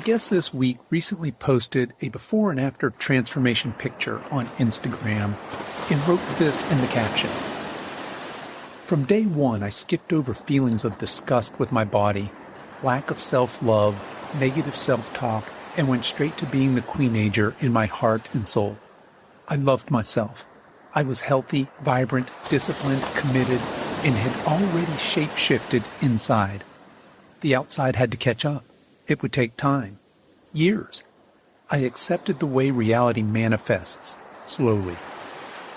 guest this week recently posted a before and after transformation picture on Instagram and wrote this in the caption. From day one, I skipped over feelings of disgust with my body, lack of self-love, negative self-talk, and went straight to being the Queenager in my heart and soul. I loved myself. I was healthy, vibrant, disciplined, committed, and had already shape-shifted inside. The outside had to catch up. It would take time. Years. I accepted the way reality manifests, slowly,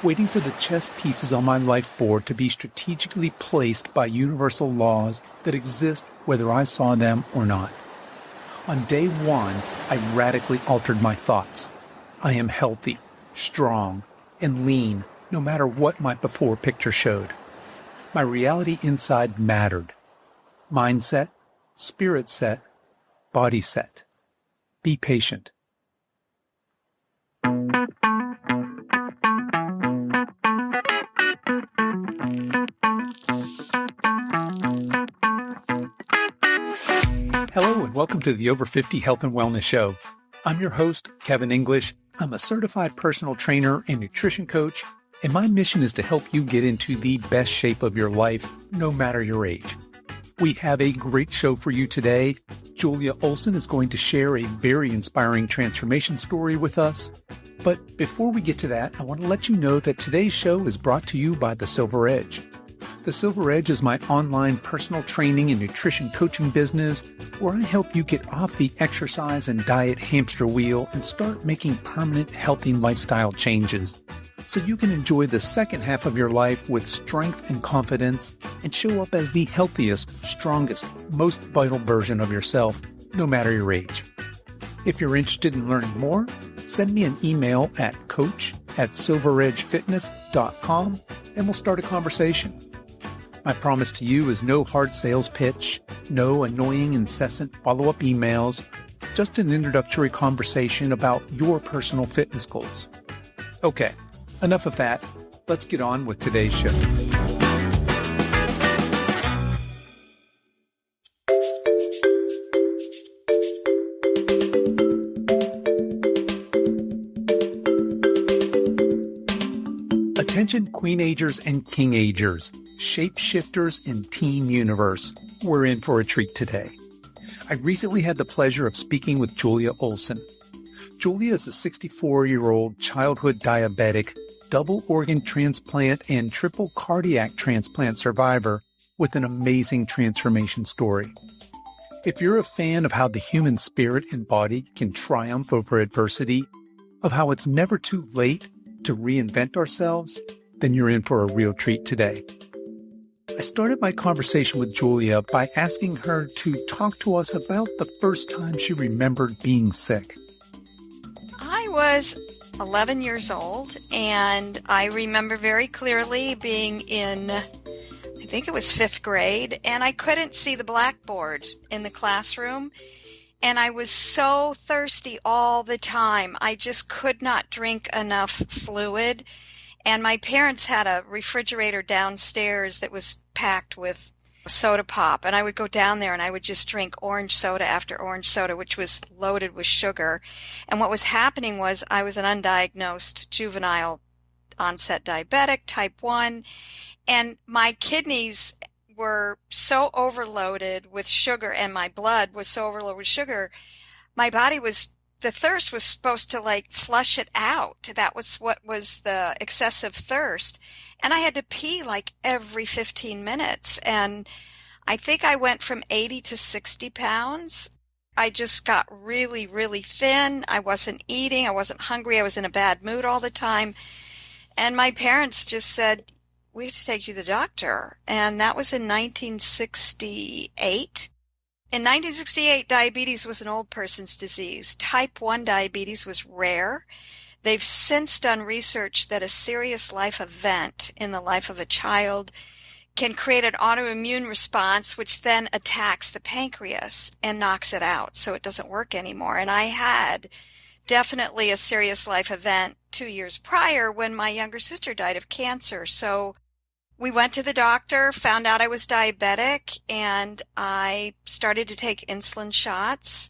waiting for the chess pieces on my life board to be strategically placed by universal laws that exist whether I saw them or not. On day one, I radically altered my thoughts. I am healthy, strong, and lean, no matter what my before picture showed. My reality inside mattered. Mindset, spirit set, body set. Be patient. Hello and welcome to the Over 50 Health and Wellness Show. I'm your host, Kevin English. I'm a certified personal trainer and nutrition coach, and my mission is to help you get into the best shape of your life, no matter your age. We have a great show for you today. Julia Olson is going to share a very inspiring transformation story with us. But before we get to that, I want to let you know that today's show is brought to you by The Silver Edge. The Silver Edge is my online personal training and nutrition coaching business where I help you get off the exercise and diet hamster wheel and start making permanent, healthy lifestyle changes so you can enjoy the second half of your life with strength and confidence and show up as the healthiest, strongest, most vital version of yourself, no matter your age. If you're interested in learning more, send me an email at coach@silveredgefitness.com and we'll start a conversation. My promise to you is no hard sales pitch, no annoying incessant follow-up emails, just an introductory conversation about your personal fitness goals. Okay, enough of that. Let's get on with today's show. Attention Queen-agers and King-agers, Shapeshifters and Team Universe. We're in for a treat today. I recently had the pleasure of speaking with Julia Olson. Julia is a 64-year-old childhood diabetic, double organ transplant and triple cardiac transplant survivor with an amazing transformation story. If you're a fan of how the human spirit and body can triumph over adversity, of how it's never too late to reinvent ourselves, then you're in for a real treat today. I started my conversation with Julia by asking her to talk to us about the first time she remembered being sick. I was 11 years old, and I remember very clearly being in, I think it was 5th grade, and I couldn't see the blackboard in the classroom, and I was so thirsty all the time. I just could not drink enough fluid. And my parents had a refrigerator downstairs that was packed with soda pop. And I would go down there and I would just drink orange soda after orange soda, which was loaded with sugar. And what was happening was I was an undiagnosed juvenile onset diabetic, type 1. And my kidneys were so overloaded with sugar and my blood was so overloaded with sugar. My body was the thirst was supposed to flush it out. That was what was the excessive thirst. And I had to pee every 15 minutes. And I think I went from 80 to 60 pounds. I just got really, really thin. I wasn't eating. I wasn't hungry. I was in a bad mood all the time. And my parents just said, we have to take you to the doctor. And that was in 1968. In 1968, diabetes was an old person's disease. Type 1 diabetes was rare. They've since done research that a serious life event in the life of a child can create an autoimmune response, which then attacks the pancreas and knocks it out, so it doesn't work anymore. And I had definitely a serious life event 2 years prior when my younger sister died of cancer. So we went to the doctor, found out I was diabetic, and I started to take insulin shots.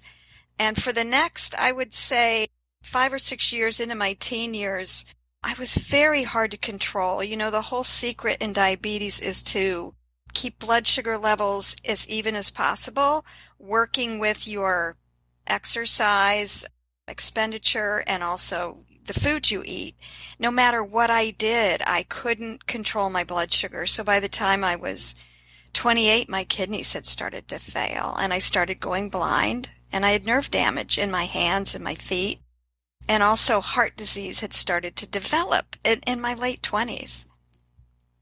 And for the next, I would say 5 or 6 years into my teen years, I was very hard to control. The whole secret in diabetes is to keep blood sugar levels as even as possible, working with your exercise, expenditure, and also the food you eat. No matter what I did, I couldn't control my blood sugar. So by the time I was 28, my kidneys had started to fail, and I started going blind, and I had nerve damage in my hands and my feet, and also heart disease had started to develop in my late 20s.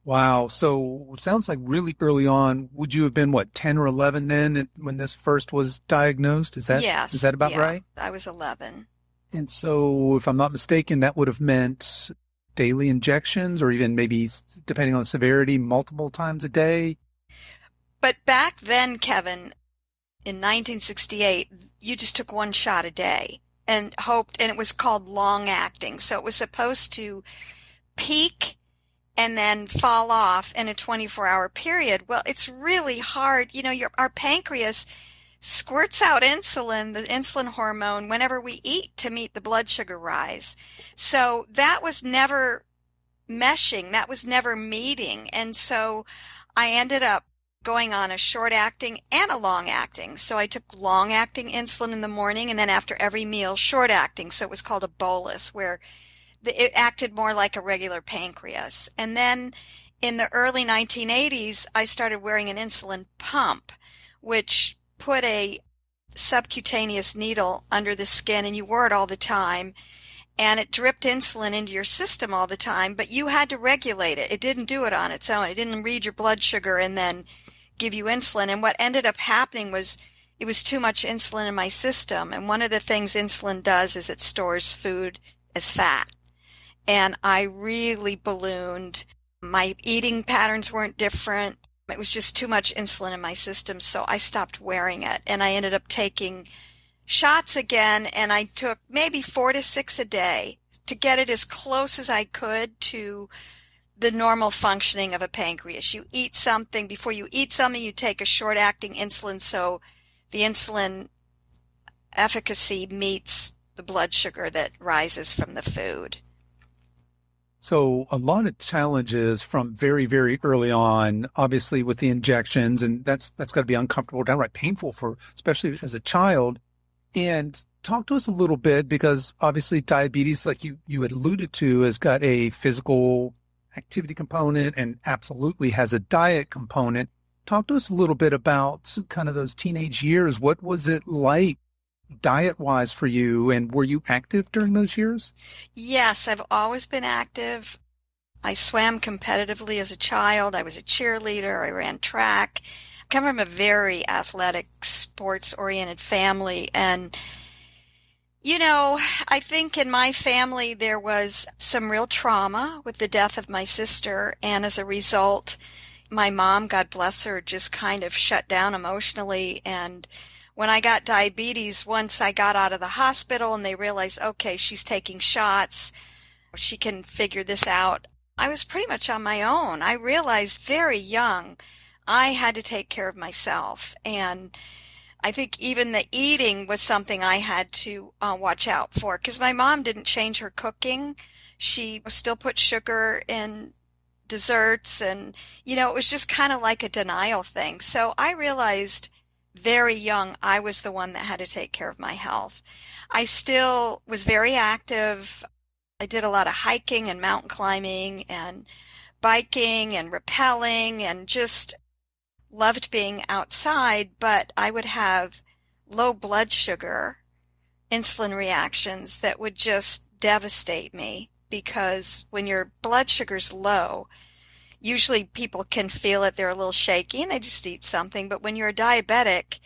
Wow. So it sounds like really early on. Would you have been, what, 10 or 11 then when this first was diagnosed? Is Yes. that about right? I was 11. And so if I'm not mistaken, that would have meant daily injections or even maybe, depending on the severity, multiple times a day. But back then, Kevin, in 1968, you just took one shot a day and hoped, and it was called long acting. So it was supposed to peak and then fall off in a 24-hour period. Well, it's really hard. Our pancreas squirts out insulin, the insulin hormone, whenever we eat to meet the blood sugar rise. So that was never meshing. That was never meeting. And so I ended up going on a short-acting and a long-acting. So I took long-acting insulin in the morning, and then after every meal, short-acting. So it was called a bolus, where it acted more like a regular pancreas. And then in the early 1980s, I started wearing an insulin pump, which put a subcutaneous needle under the skin, and you wore it all the time. And it dripped insulin into your system all the time, but you had to regulate it. It didn't do it on its own. It didn't read your blood sugar and then give you insulin. And what ended up happening was it was too much insulin in my system. And one of the things insulin does is it stores food as fat. And I really ballooned. My eating patterns weren't different. It was just too much insulin in my system, so I stopped wearing it. And I ended up taking shots again, and I took maybe 4 to 6 a day to get it as close as I could to the normal functioning of a pancreas. You eat something, before you eat something, you take a short-acting insulin, so the insulin efficacy meets the blood sugar that rises from the food. So a lot of challenges from very, very early on, obviously with the injections, and that's got to be uncomfortable, downright painful especially as a child. And talk to us a little bit, because obviously diabetes, like you had alluded to, has got a physical activity component and absolutely has a diet component. Talk to us a little bit about kind of those teenage years. What was it like diet-wise for you, and were you active during those years? Yes, I've always been active. I swam competitively as a child. I was a cheerleader. I ran track. I come from a very athletic, sports-oriented family. And, I think in my family there was some real trauma with the death of my sister. And as a result, my mom, God bless her, just kind of shut down emotionally. And when I got diabetes, once I got out of the hospital and they realized, okay, she's taking shots, she can figure this out, I was pretty much on my own. I realized very young I had to take care of myself. And I think even the eating was something I had to watch out for, because my mom didn't change her cooking. She still put sugar in desserts, and, it was just kind of like a denial thing. So I realized very young I was the one that had to take care of my health. I still was very active. I did a lot of hiking and mountain climbing and biking and rappelling, and just loved being outside, but I would have low blood sugar, insulin reactions that would just devastate me, because when your blood sugar's low, usually people can feel it, they're a little shaky and they just eat something, but when you're a diabetic,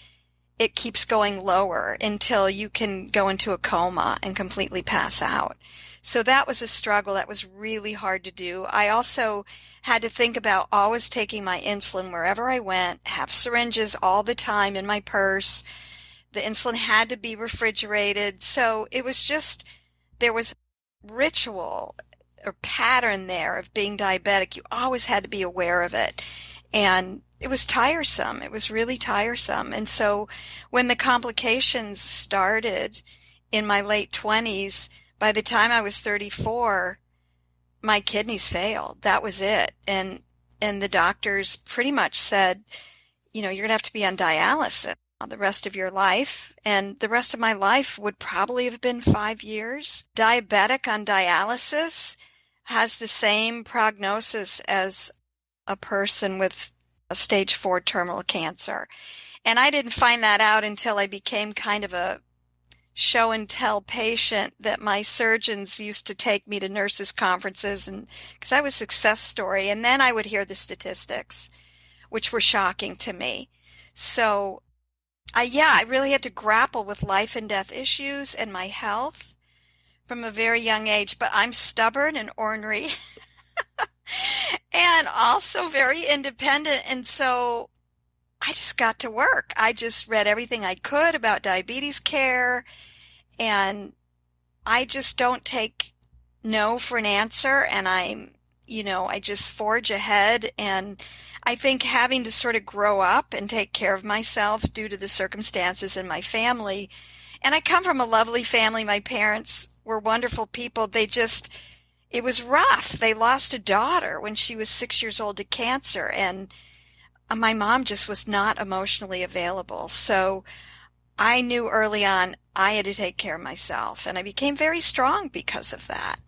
it keeps going lower until you can go into a coma and completely pass out. So that was a struggle. That was really hard to do. I also had to think about always taking my insulin wherever I went, have syringes all the time in my purse. The insulin had to be refrigerated. So it was just, there was ritual or pattern there of being diabetic. You always had to be aware of it. And it was tiresome. It was really tiresome. And so when the complications started in my late 20s, by the time I was 34, my kidneys failed. That was it. And the doctors pretty much said, you're going to have to be on dialysis the rest of your life. And the rest of my life would probably have been 5 years. Diabetic on dialysis has the same prognosis as a person with a stage 4 terminal cancer. And I didn't find that out until I became kind of a show and tell patient that my surgeons used to take me to nurses conferences, and because I was a success story. And then I would hear the statistics, which were shocking to me. So I really had to grapple with life and death issues and my health from a very young age. But I'm stubborn and ornery and also very independent. And so I just got to work. I just read everything I could about diabetes care, and I just don't take no for an answer. And I just forge ahead. And I think having to sort of grow up and take care of myself due to the circumstances in my family, and I come from a lovely family. My parents were wonderful people. It was rough. They lost a daughter when she was 6 years old to cancer, and my mom just was not emotionally available. So I knew early on I had to take care of myself, and I became very strong because of that.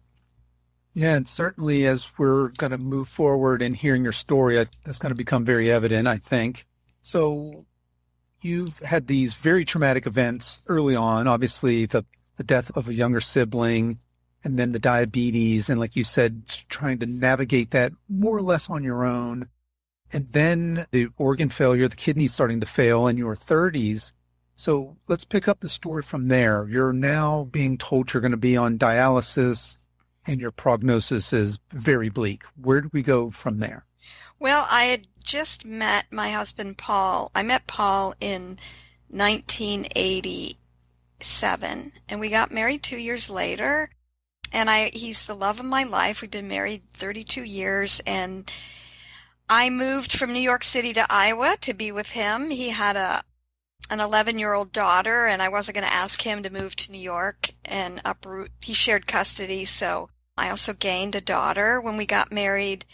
Yeah, and certainly as we're going to move forward and hearing your story, that's going to become very evident, I think. So you've had these very traumatic events early on, obviously the death of a younger sibling, and then the diabetes, and like you said, trying to navigate that more or less on your own. And then the organ failure, the kidneys starting to fail in your 30s. So let's pick up the story from there. You're now being told you're going to be on dialysis, and your prognosis is very bleak. Where do we go from there? Well, I had just met my husband, Paul. I met Paul in 1987, and we got married 2 years later. And he's the love of my life. We've been married 32 years, and I moved from New York City to Iowa to be with him. He had an 11-year-old daughter, and I wasn't going to ask him to move to New York and uproot. He shared custody, so I also gained a daughter when we got married.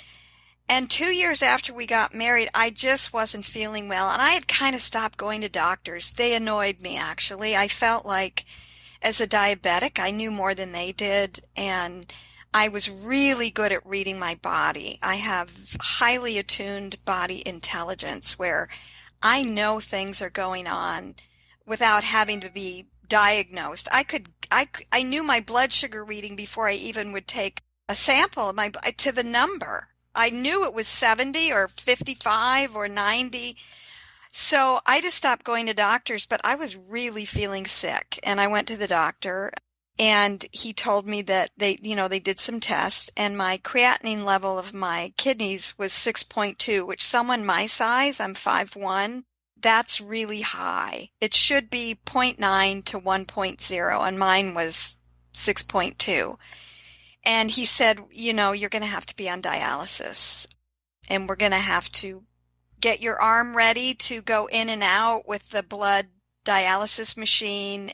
And 2 years after we got married, I just wasn't feeling well, and I had kind of stopped going to doctors. They annoyed me, actually. I felt like as a diabetic, I knew more than they did, and I was really good at reading my body. I have highly attuned body intelligence where I know things are going on without having to be diagnosed. I knew my blood sugar reading before I even would take a sample of to the number. I knew it was 70 or 55 or 90. So I just stopped going to doctors, but I was really feeling sick, and I went to the doctor, and he told me that they did some tests, and my creatinine level of my kidneys was 6.2, which someone my size, I'm 5'1", that's really high. It should be 0.9 to 1.0, and mine was 6.2. And he said, you're going to have to be on dialysis, and we're going to have to get your arm ready to go in and out with the blood dialysis machine.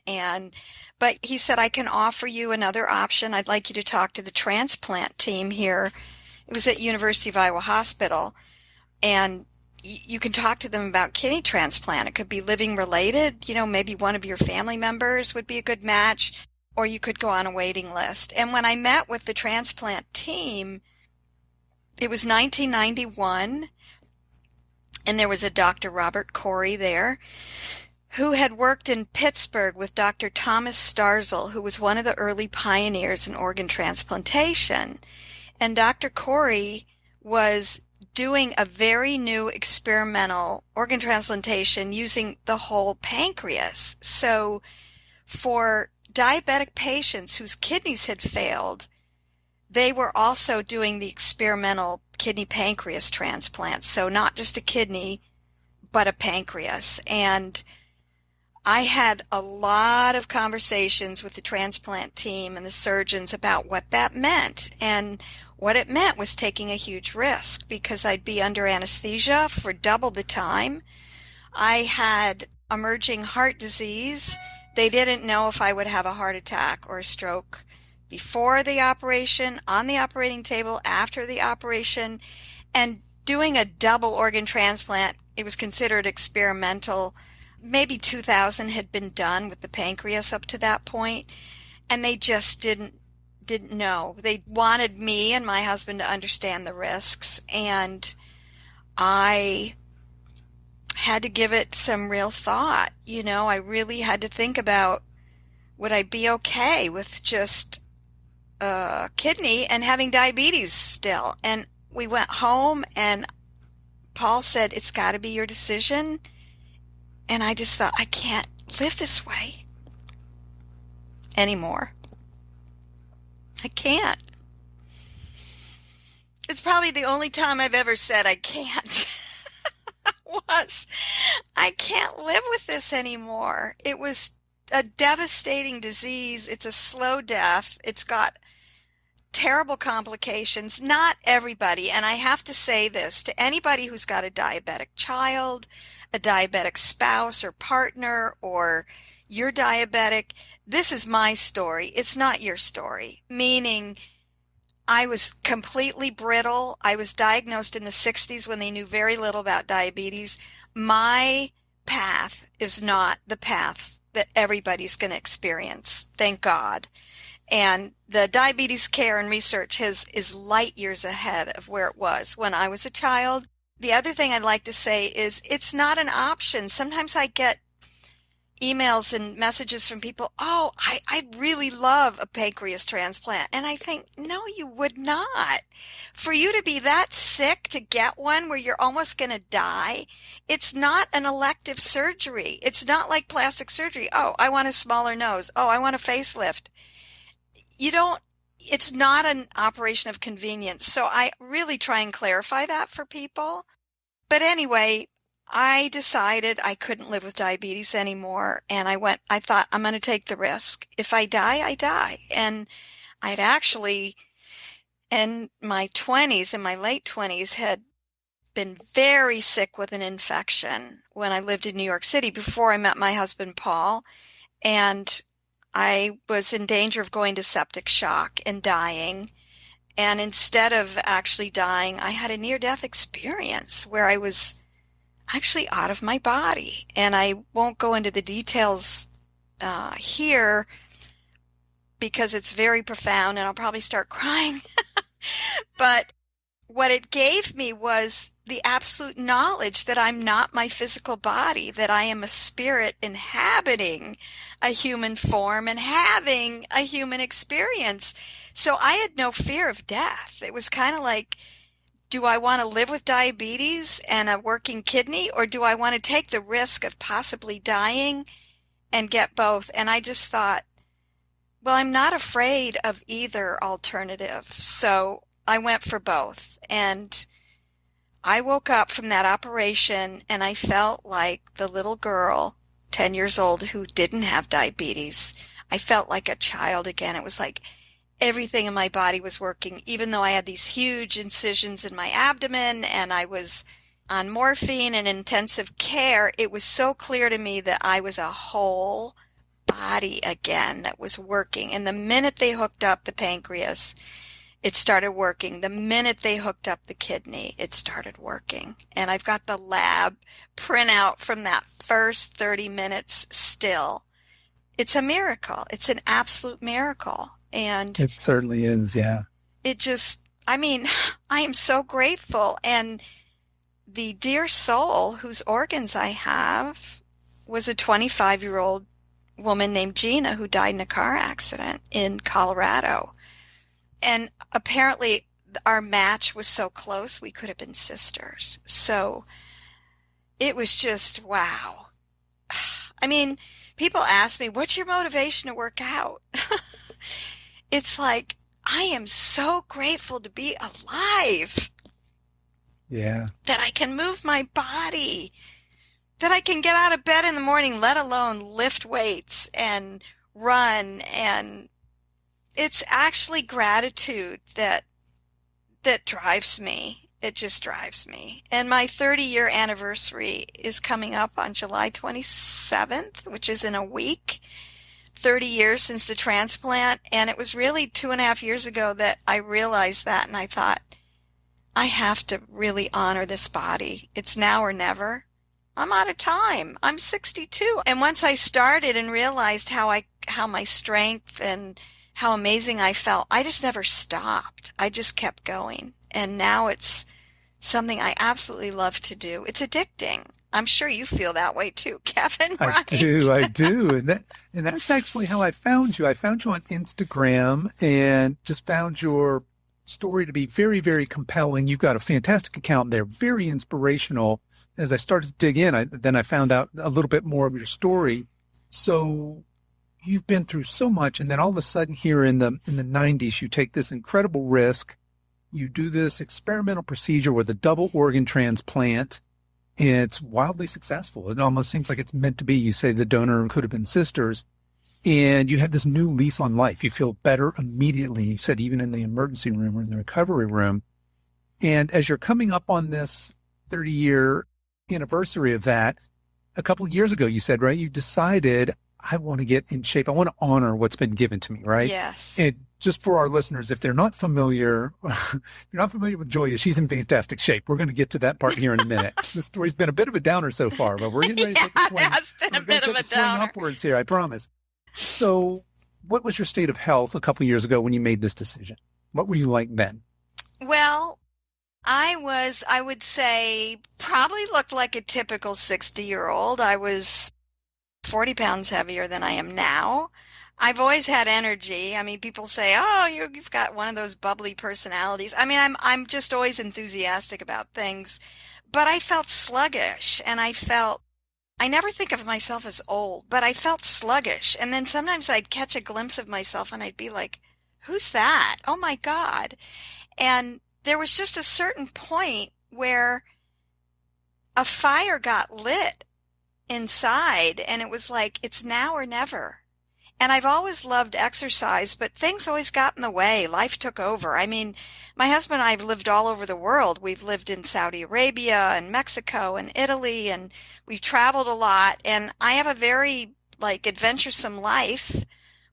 But he said, I can offer you another option. I'd like you to talk to the transplant team here. It was at University of Iowa Hospital. And you can talk to them about kidney transplant. It could be living related. Maybe one of your family members would be a good match, or you could go on a waiting list. And when I met with the transplant team, it was 1991. And there was a Dr. Robert Corey there who had worked in Pittsburgh with Dr. Thomas Starzl, who was one of the early pioneers in organ transplantation. And Dr. Corey was doing a very new experimental organ transplantation using the whole pancreas. So for diabetic patients whose kidneys had failed, they were also doing the experimental kidney pancreas transplant. So not just a kidney, but a pancreas. And I had a lot of conversations with the transplant team and the surgeons about what that meant. And what it meant was taking a huge risk because I'd be under anesthesia for double the time. I had emerging heart disease. They didn't know if I would have a heart attack or a stroke before the operation, on the operating table, after the operation. And doing a double organ transplant, it was considered experimental. Maybe 2,000 had been done with the pancreas up to that point, and they just didn't know. They wanted me and my husband to understand the risks, and I had to give it some real thought. I really had to think about, would I be okay with just a kidney and having diabetes still? And we went home, and Paul said, it's got to be your decision. And I just thought, I can't live this way anymore. I can't. It's probably the only time I've ever said I can't. I can't live with this anymore. It was a devastating disease. It's a slow death. It's got terrible complications. Not everybody, and I have to say this to anybody who's got a diabetic child, a diabetic spouse or partner, or you're diabetic, this is my story. It's not your story. Meaning, I was completely brittle. I was diagnosed in the 60s when they knew very little about diabetes. My path is not the path that everybody's going to experience, thank God. And the diabetes care and research is light years ahead of where it was when I was a child. The other thing I'd like to say is it's not an option. Sometimes I get emails and messages from people, I'd really love a pancreas transplant. And I think, no, you would not. For you to be that sick to get one where you're almost going to die, it's not an elective surgery. It's not like plastic surgery. Oh, I want a smaller nose. Oh, I want a facelift. It's not an operation of convenience. So I really try and clarify that for people. But anyway, I decided I couldn't live with diabetes anymore. And I thought, I'm going to take the risk. If I die, I die. And I'd actually, in my 20s, in my late 20s, had been very sick with an infection when I lived in New York City before I met my husband, Paul. And I was in danger of going to septic shock and dying. And instead of actually dying, I had a near-death experience where I was actually out of my body. And I won't go into the details here because it's very profound and I'll probably start crying. But what it gave me was the absolute knowledge that I'm not my physical body, that I am a spirit inhabiting a human form and having a human experience. So I had no fear of death. It was kind of like, do I want to live with diabetes and a working kidney, or do I want to take the risk of possibly dying and get both? And I just thought, well, I'm not afraid of either alternative. So I went for both. And I woke up from that operation and I felt like the little girl, 10 years old, who didn't have diabetes. I felt like a child again. It was like everything in my body was working, even though I had these huge incisions in my abdomen and I was on morphine and intensive care. It was so clear to me that I was a whole body again that was working. And the minute they hooked up the pancreas, it started working. The minute they hooked up the kidney, it started working. And I've got the lab printout from that first 30 minutes still. It's a miracle. It's an absolute miracle. And it certainly is, yeah. I am so grateful. And the dear soul whose organs I have was a 25-year-old woman named Gina who died in a car accident in Colorado. And apparently our match was so close we could have been sisters. So it was just, wow. I mean, people ask me, what's your motivation to work out? It's like, I am so grateful to be alive. Yeah. That I can move my body. That I can get out of bed in the morning, let alone lift weights and run. And it's actually gratitude that that drives me. It just drives me. And my 30-year anniversary is coming up on July 27th, which is in a week. 30 years since the transplant. And it was really 2.5 years ago that I realized that. And I thought, I have to really honor this body. It's now or never. I'm out of time. I'm 62. And once I started and realized how my strength and how amazing I felt, I just never stopped. I just kept going. And now it's something I absolutely love to do. It's addicting. I'm sure you feel that way too, Kevin, right? I do. And that's actually how I found you. I found you on Instagram and just found your story to be very, very compelling. You've got a fantastic account there, very inspirational. As I started to dig in, then I found out a little bit more of your story. So you've been through so much, and then all of a sudden here in the 90s, you take this incredible risk. You do this experimental procedure with a double organ transplant. It's wildly successful. It almost seems like it's meant to be. You say the donor could have been sisters. And you have this new lease on life. You feel better immediately. You said even in the emergency room or in the recovery room. And as you're coming up on this 30-year anniversary of that, a couple of years ago, you said, right, you decided, I want to get in shape. I want to honor what's been given to me, right? Yes. And just for our listeners, if they're not familiar, if you're not familiar with Julia, she's in fantastic shape. We're going to get to that part here in a minute. The story's been a bit of a downer so far, but we're getting ready to take a swing. It has been a bit of a swing downer. Upwards here, I promise. So what was your state of health a couple of years ago when you made this decision? What were you like then? Well, I would say, probably looked like a typical 60-year-old. I was 40 pounds heavier than I am now. I've always had energy. I mean, people say, oh, you've got one of those bubbly personalities. I mean, I'm just always enthusiastic about things. But I felt sluggish, and I never think of myself as old, but I felt sluggish. And then sometimes I'd catch a glimpse of myself and I'd be like, who's that? Oh my God. And there was just a certain point where a fire got lit inside and it was like, it's now or never. And I've always loved exercise, but things always got in the way. Life took over. I mean, my husband and I have lived all over the world. We've lived in Saudi Arabia and Mexico and Italy, and we've traveled a lot. And I have a very, adventuresome life.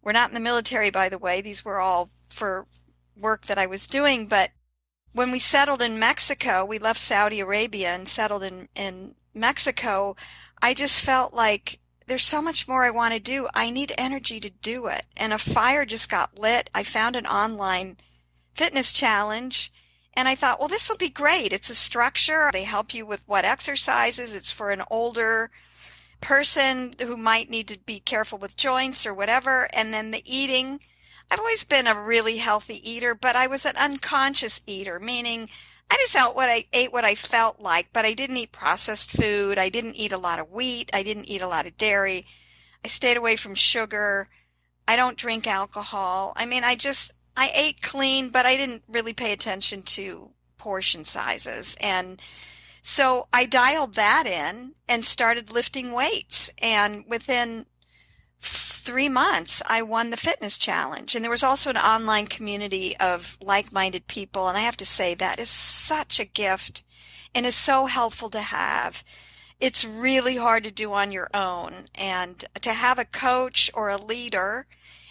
We're not in the military, by the way. These were all for work that I was doing. But when we settled in Mexico, we left Saudi Arabia and settled in Mexico, I just felt like, there's so much more I want to do. I need energy to do it. And a fire just got lit. I found an online fitness challenge and I thought, well, this will be great. It's a structure. They help you with what exercises. It's for an older person who might need to be careful with joints or whatever. And then the eating. I've always been a really healthy eater, but I was an unconscious eater, meaning I just ate what I felt like, but I didn't eat processed food. I didn't eat a lot of wheat. I didn't eat a lot of dairy. I stayed away from sugar. I don't drink alcohol. I mean, I ate clean, but I didn't really pay attention to portion sizes. And so I dialed that in and started lifting weights. And within 3 months, I won the fitness challenge. And there was also an online community of like-minded people. And I have to say that is such a gift and is so helpful to have. It's really hard to do on your own. And to have a coach or a leader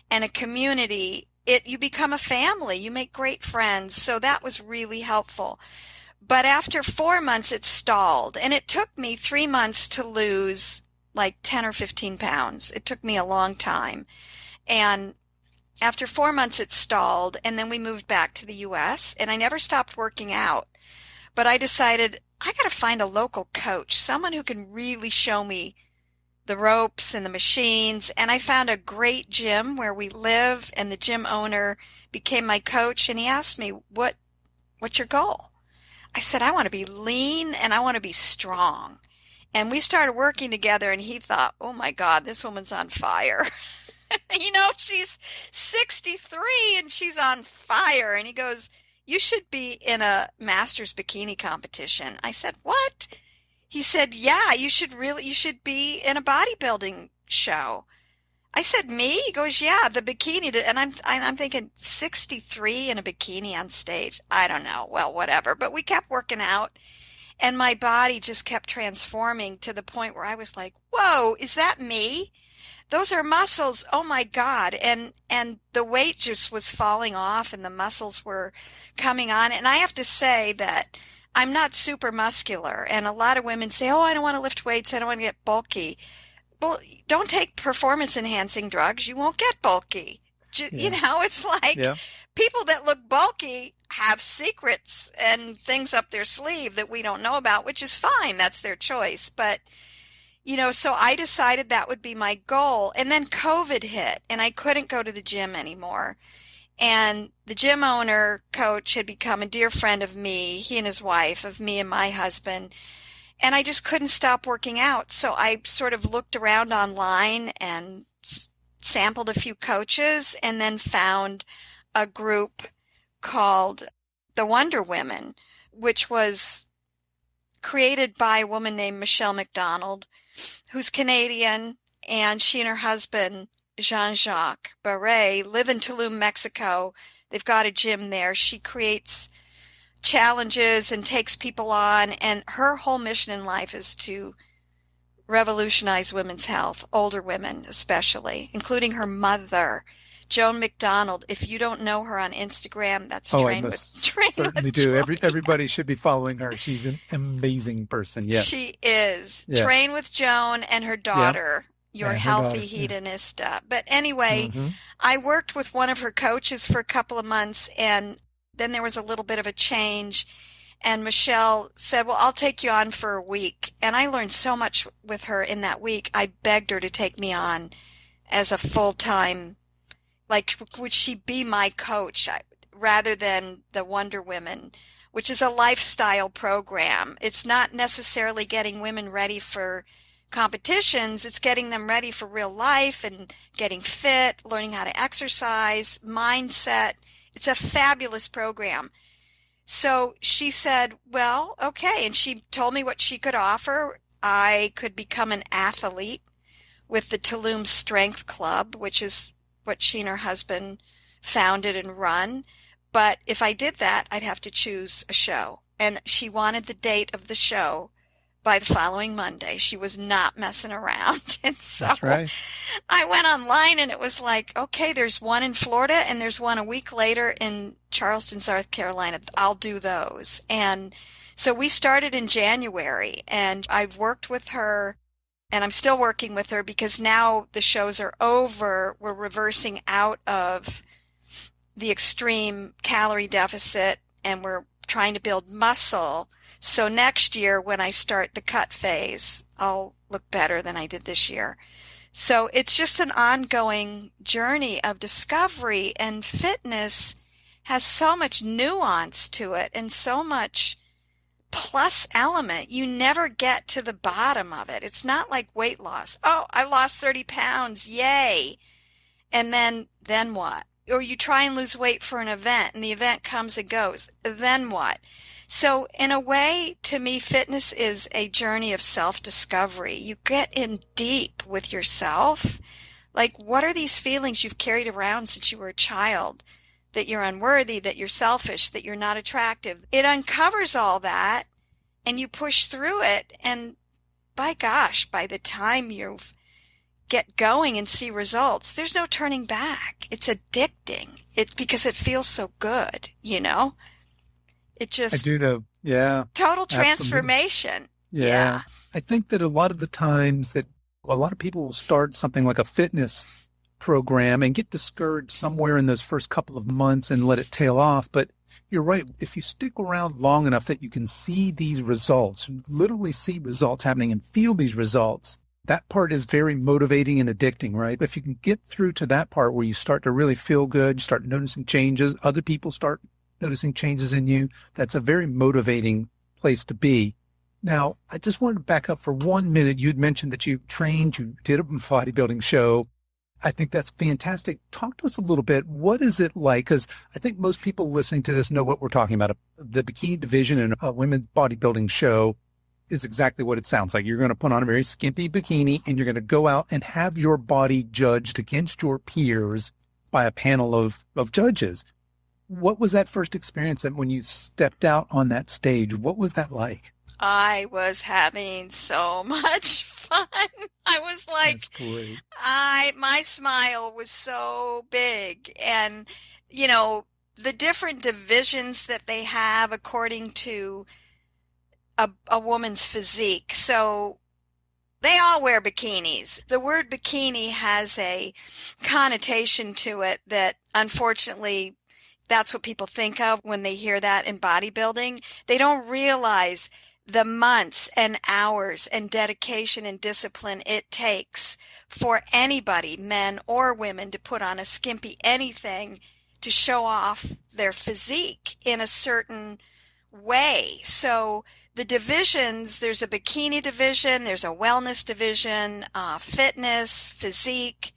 and a community, you become a family. You make great friends. So that was really helpful. But after 4 months, it stalled. And it took me 3 months to lose 10 or 15 pounds. It took me a long time. And after 4 months, it stalled. And then we moved back to the U.S. and I never stopped working out. But I decided I got to find a local coach, someone who can really show me the ropes and the machines. And I found a great gym where we live, and the gym owner became my coach. And he asked me, what's your goal? I said, I want to be lean and I want to be strong. And we started working together, and he thought, oh my God, this woman's on fire. She's 63 and she's on fire. And he goes, you should be in a master's bikini competition. I said, what? He said, yeah, you should be in a bodybuilding show. I said, me? He goes, yeah, the bikini. And I'm thinking 63 in a bikini on stage. I don't know. Well, whatever. But we kept working out and my body just kept transforming to the point where I was like, whoa, is that me? Those are muscles. Oh my God. And the weight just was falling off and the muscles were coming on. And I have to say that I'm not super muscular. And a lot of women say, oh, I don't want to lift weights. I don't want to get bulky. Well, don't take performance enhancing drugs. You won't get bulky. You know, it's like people that look bulky have secrets and things up their sleeve that we don't know about, which is fine. That's their choice. But you know, so I decided that would be my goal. And then COVID hit and I couldn't go to the gym anymore. And the gym owner coach had become a dear friend of me, he and his wife, of me and my husband. And I just couldn't stop working out. So I sort of looked around online and sampled a few coaches and then found a group called the Wonder Women, which was created by a woman named Michelle McDonald, who's Canadian, and she and her husband, Jean-Jacques Barret, live in Tulum, Mexico. They've got a gym there. She creates challenges and takes people on, and her whole mission in life is to revolutionize women's health, older women especially, including her mother, Joan McDonald. If you don't know her on Instagram, that's Train with certainly do. Everybody should be following her. She's an amazing person. Yes, she is. Yeah. Train with Joan and her daughter, your healthy hedonista. But anyway, I worked with one of her coaches for a couple of months, and then there was a little bit of a change. And Michelle said, well, I'll take you on for a week. And I learned so much with her in that week. I begged her to take me on as a full-time, like, would she be my coach rather than the Wonder Women, which is a lifestyle program. It's not necessarily getting women ready for competitions. It's getting them ready for real life and getting fit, learning how to exercise, mindset. It's a fabulous program. So she said, well, okay. And she told me what she could offer. I could become an athlete with the Tulum Strength Club, which is what she and her husband founded and run. But if I did that, I'd have to choose a show. And she wanted the date of the show by the following Monday. She was not messing around. And so that's right. I went online and it was like, okay, there's one in Florida and there's one a week later in Charleston, South Carolina. I'll do those. And so we started in January, and I've worked with her, and I'm still working with her because now the shows are over. We're reversing out of the extreme calorie deficit and we're trying to build muscle. So next year when I start the cut phase, I'll look better than I did this year. So it's just an ongoing journey of discovery, and fitness has so much nuance to it and so much plus element. You never get to the bottom of it. It's not like weight loss. Oh, I lost 30 pounds. Yay. And then what? Or you try and lose weight for an event and the event comes and goes. Then what? So in a way, to me, fitness is a journey of self-discovery. You get in deep with yourself. Like, what are these feelings you've carried around since you were a child? That you're unworthy, that you're selfish, that you're not attractive. It uncovers all that and you push through it. And by gosh, by the time you get going and see results, there's no turning back. It's addicting. It's because it feels so good, you know? It just, I do know. Yeah. Total transformation. Yeah. I think that a lot of the times that a lot of people will start something like a fitness program and get discouraged somewhere in those first couple of months and let it tail off. But you're right. If you stick around long enough that you can see these results, literally see results happening and feel these results, that part is very motivating and addicting, right? If you can get through to that part where you start to really feel good, you start noticing changes, other people start noticing changes in you, that's a very motivating place to be. Now, I just wanted to back up for 1 minute. You had mentioned that you trained, you did a bodybuilding show. I think that's fantastic. Talk to us a little bit. What is it like? Because I think most people listening to this know what we're talking about. The bikini division and a women's bodybuilding show is exactly what it sounds like. You're going to put on a very skimpy bikini and you're going to go out and have your body judged against your peers by a panel of judges. What was that first experience that when you stepped out on that stage? What was that like? I was having so much fun. I was like, That's great. my smile was so big. And, you know, the different divisions that they have according to a woman's physique. So they all wear bikinis. The word bikini has a connotation to it that unfortunately that's what people think of when they hear that in bodybuilding. They don't realize the months and hours and dedication and discipline it takes for anybody, men or women, to put on a skimpy anything to show off their physique in a certain way. So the divisions, there's a bikini division, there's a wellness division, fitness, physique,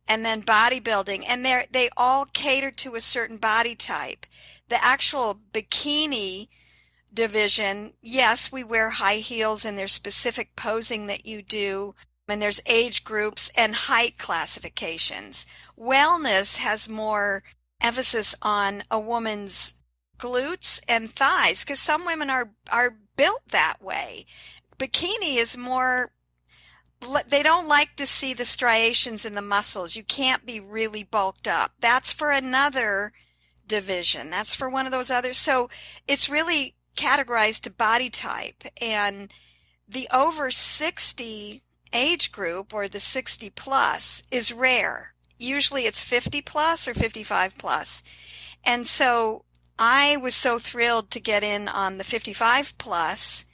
and then bodybuilding. And they all cater to a certain body type. The actual bikini division, yes, we wear high heels and there's specific posing that you do, and there's age groups and height classifications. Wellness has more emphasis on a woman's glutes and thighs because some women are built that way. Bikini is more, they don't like to see the striations in the muscles. You can't be really bulked up. That's for another division. That's for one of those others. So it's really categorized to body type, and the over 60 age group, or the 60 plus, is rare. Usually it's 50 plus or 55 plus. And so I was so thrilled to get in on the 55 plus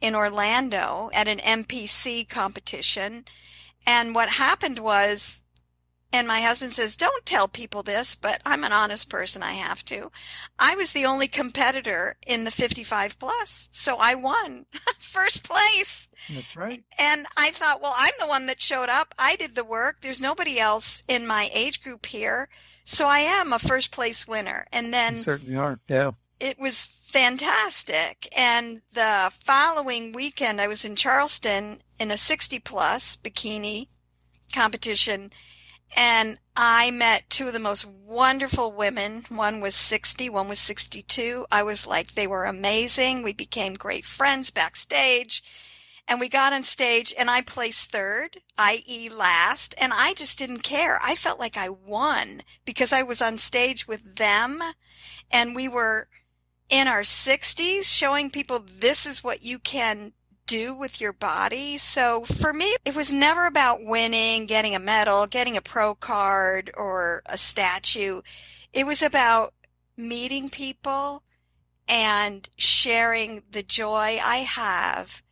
in Orlando at an MPC competition. And what happened was, and my husband says, don't tell people this, but I'm an honest person, I have to. I was the only competitor in the 55 plus, so I won first place. That's right. And I thought, well, I'm the one that showed up. I did the work. There's nobody else in my age group here, so I am a first place winner. And then You certainly are. Yeah. it was fantastic. And the following weekend, I was in Charleston in a 60 plus bikini competition. And I met two of the most wonderful women. One was 60, one was 62. I was like, they were amazing. We became great friends backstage. And we got on stage and I placed third, i.e. last. And I just didn't care. I felt like I won because I was on stage with them. And we were in our 60s showing people this is what you can do with your body. So for me, it was never about winning, getting a medal, getting a pro card or a statue. It was about meeting people and sharing the joy I have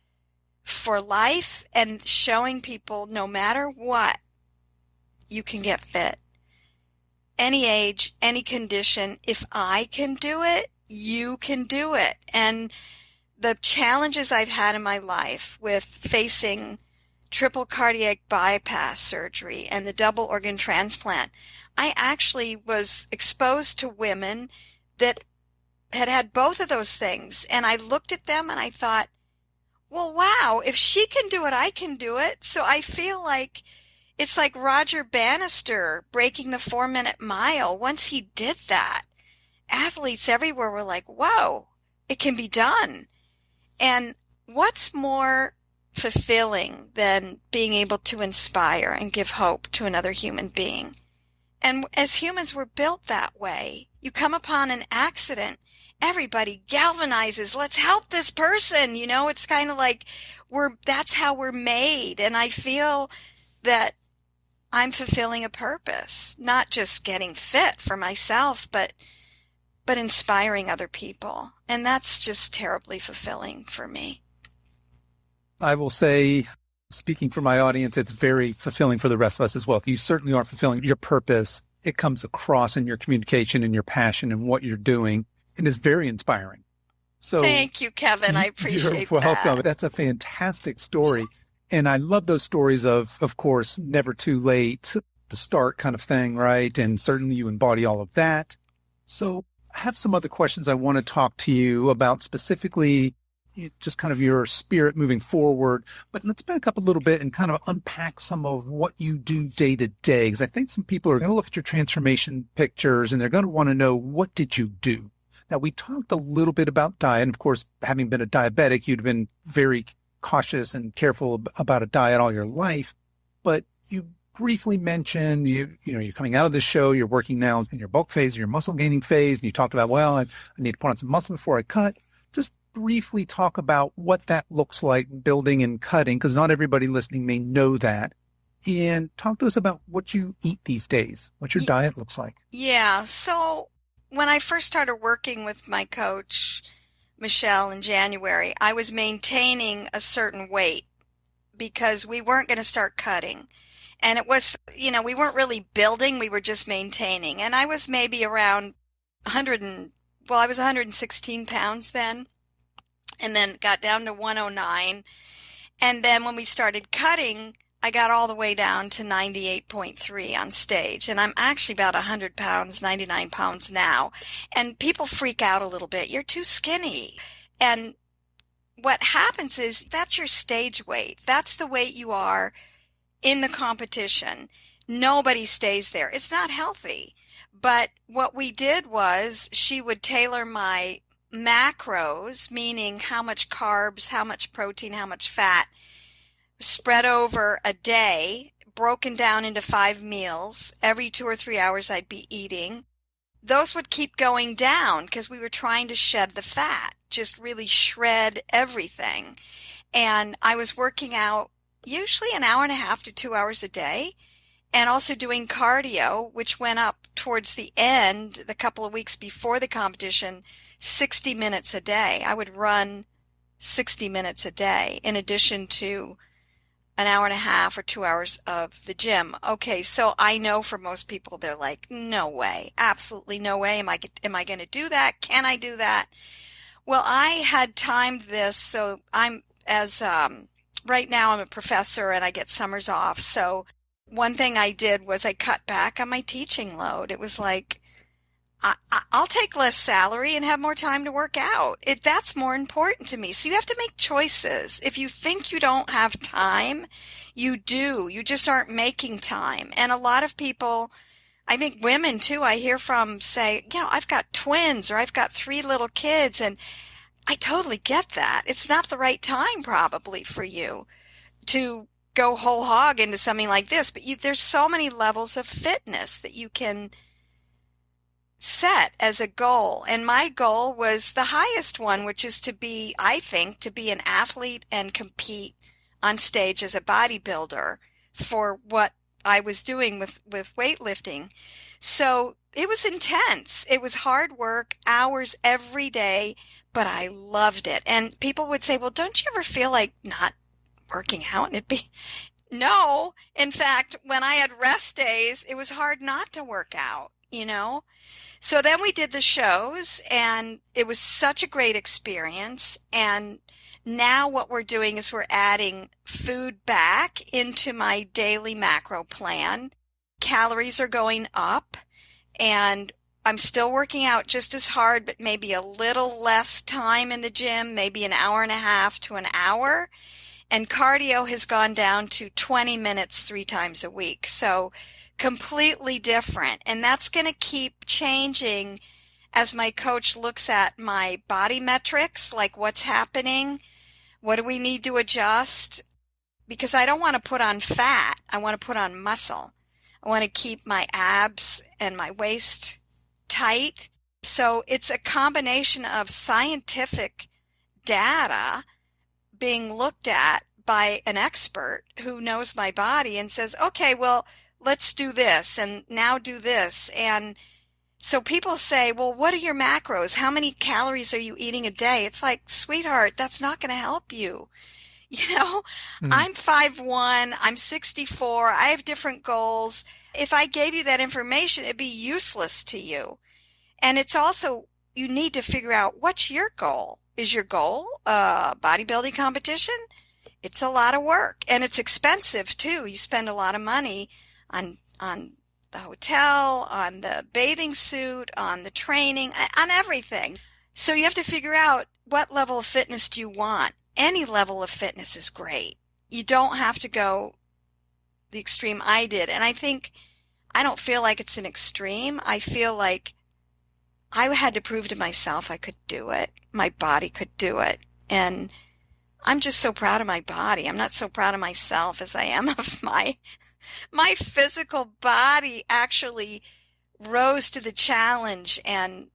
for life and showing people no matter what, you can get fit. Any age, any condition, if I can do it, you can do it. And the challenges I've had in my life with facing triple cardiac bypass surgery and the double organ transplant, I actually was exposed to women that had had both of those things. And I looked at them and I thought, well, wow, if she can do it, I can do it. So I feel like it's like Roger Bannister breaking the 4-minute mile. Once he did that, athletes everywhere were like, whoa, it can be done. And what's more fulfilling than being able to inspire and give hope to another human being? And as humans, we're built that way. You come upon an accident, everybody galvanizes. Let's help this person. You know, it's kind of like that's how we're made. And I feel that I'm fulfilling a purpose, not just getting fit for myself, but inspiring other people. And that's just terribly fulfilling for me. I will say, speaking for my audience, it's very fulfilling for the rest of us as well. You certainly are fulfilling your purpose. It comes across in your communication and your passion and what you're doing. And it's very inspiring. So thank you, Kevin. I appreciate you're welcome. that. That's a fantastic story. And I love those stories of course, never too late to start kind of thing, right? And certainly you embody all of that. So I have some other questions I want to talk to you about, specifically just kind of your spirit moving forward. But let's back up a little bit and kind of unpack some of what you do day to day, because I think some people are going to look at your transformation pictures and they're going to want to know, what did you do? Now, we talked a little bit about diet, and of course, having been a diabetic, you'd been very cautious and careful about a diet all your life. But you briefly mentioned, you're coming out of this show, you're working now in your bulk phase, your muscle gaining phase, and you talked about, well, I need to put on some muscle before I cut. Just briefly talk about what that looks like, building and cutting, because not everybody listening may know that. And talk to us about what you eat these days, what your diet looks like. Yeah. So when I first started working with my coach, Michelle, in January, I was maintaining a certain weight because we weren't going to start cutting. And it was, we weren't really building, we were just maintaining. And I was maybe around I was 116 pounds then, and then got down to 109. And then when we started cutting, I got all the way down to 98.3 on stage. And I'm actually about 100 pounds, 99 pounds now. And people freak out a little bit. You're too skinny. And what happens is that's your stage weight. That's the weight you are in the competition. Nobody stays there. It's not healthy. But what we did was she would tailor my macros, meaning how much carbs, how much protein, how much fat, spread over a day, broken down into 5 meals. Every 2 or 3 hours I'd be eating. Those would keep going down because we were trying to shed the fat, just really shred everything. And I was working out usually an hour and a half to 2 hours a day, and also doing cardio, which went up towards the end, the couple of weeks before the competition, 60 minutes a day. I would run 60 minutes a day in addition to an hour and a half or 2 hours of the gym. Okay, so I know for most people, they're like, no way, absolutely no way. Am I going to do that? Can I do that? Well, I had timed this, so right now I'm a professor and I get summers off. So one thing I did was I cut back on my teaching load. It was like, I'll take less salary and have more time to work out. That's more important to me. So you have to make choices. If you think you don't have time, you do. You just aren't making time. And a lot of people, I think women too, I hear from say, I've got twins or I've got 3 little kids, and I totally get that. It's not the right time probably for you to go whole hog into something like this. But there's so many levels of fitness that you can set as a goal. And my goal was the highest one, which is to be an athlete and compete on stage as a bodybuilder for what I was doing with weightlifting. So it was intense. It was hard work, hours every day, but I loved it. And people would say, well, don't you ever feel like not working out? And no. In fact, when I had rest days, it was hard not to work out, So then we did the shows, and it was such a great experience. And now what we're doing is we're adding food back into my daily macro plan. Calories are going up, and I'm still working out just as hard, but maybe a little less time in the gym, maybe an hour and a half to an hour. And cardio has gone down to 20 minutes 3 times a week. So completely different. And that's going to keep changing as my coach looks at my body metrics, like what's happening, what do we need to adjust? Because I don't want to put on fat. I want to put on muscle. I want to keep my abs and my waist tight. So it's a combination of scientific data being looked at by an expert who knows my body and says, okay, well, let's do this and now do this. And so people say, well, what are your macros? How many calories are you eating a day? It's like, sweetheart, that's not going to help you. I'm 5'1", I'm 64, I have different goals. If I gave you that information, it'd be useless to you. And it's also, you need to figure out what's your goal. Is your goal a bodybuilding competition? It's a lot of work, and it's expensive too. You spend a lot of money on the hotel, on the bathing suit, on the training, on everything. So you have to figure out what level of fitness do you want. Any level of fitness is great. You don't have to go the extreme I did. And I don't feel like it's an extreme. I feel like I had to prove to myself I could do it. My body could do it. And I'm just so proud of my body. I'm not so proud of myself as I am of my physical body actually rose to the challenge, and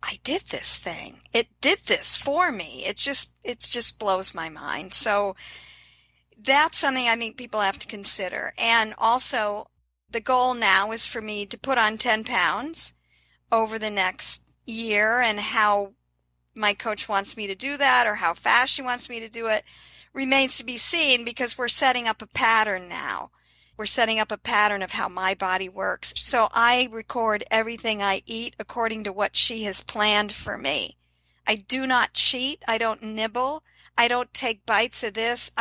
I did this thing. It did this for me. It just blows my mind. So that's something I think people have to consider. And also, the goal now is for me to put on 10 pounds over the next year, and how my coach wants me to do that or how fast she wants me to do it remains to be seen, because we're setting up a pattern now. We're setting up a pattern of how my body works. So I record everything I eat according to what she has planned for me. I do not cheat. I don't nibble. I don't take bites of this.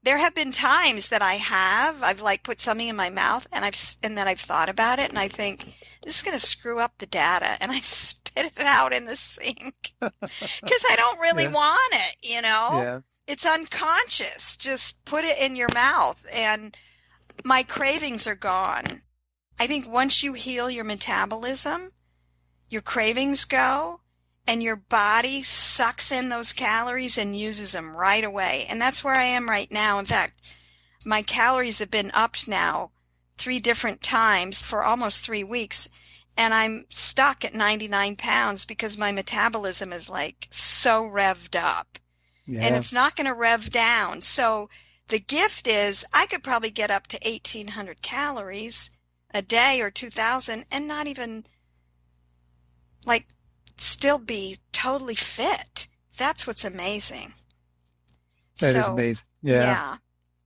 There have been times that I've like put something in my mouth and then I've thought about it and I think this is going to screw up the data, and I spit it out in the sink because I don't really want it, Yeah. It's unconscious. Just put it in your mouth and my cravings are gone. I think once you heal your metabolism, your cravings go, and your body sucks in those calories and uses them right away. And that's where I am right now. In fact, my calories have been upped now 3 different times for almost 3 weeks. And I'm stuck at 99 pounds because my metabolism is like so revved up. Yeah. And it's not going to rev down. So the gift is I could probably get up to 1,800 calories a day or 2,000 and not even still be totally fit. That's what's amazing. That is amazing. Yeah.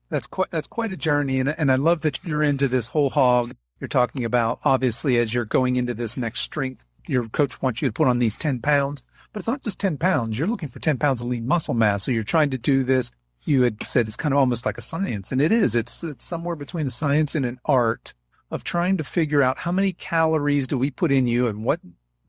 That's quite a journey. And I love that you're into this whole hog. You're talking about, obviously, as you're going into this next strength, your coach wants you to put on these 10 pounds, but it's not just 10 pounds. You're looking for 10 pounds of lean muscle mass. So you're trying to do this. You had said it's kind of almost like a science, and it is. It's somewhere between a science and an art of trying to figure out how many calories do we put in you and what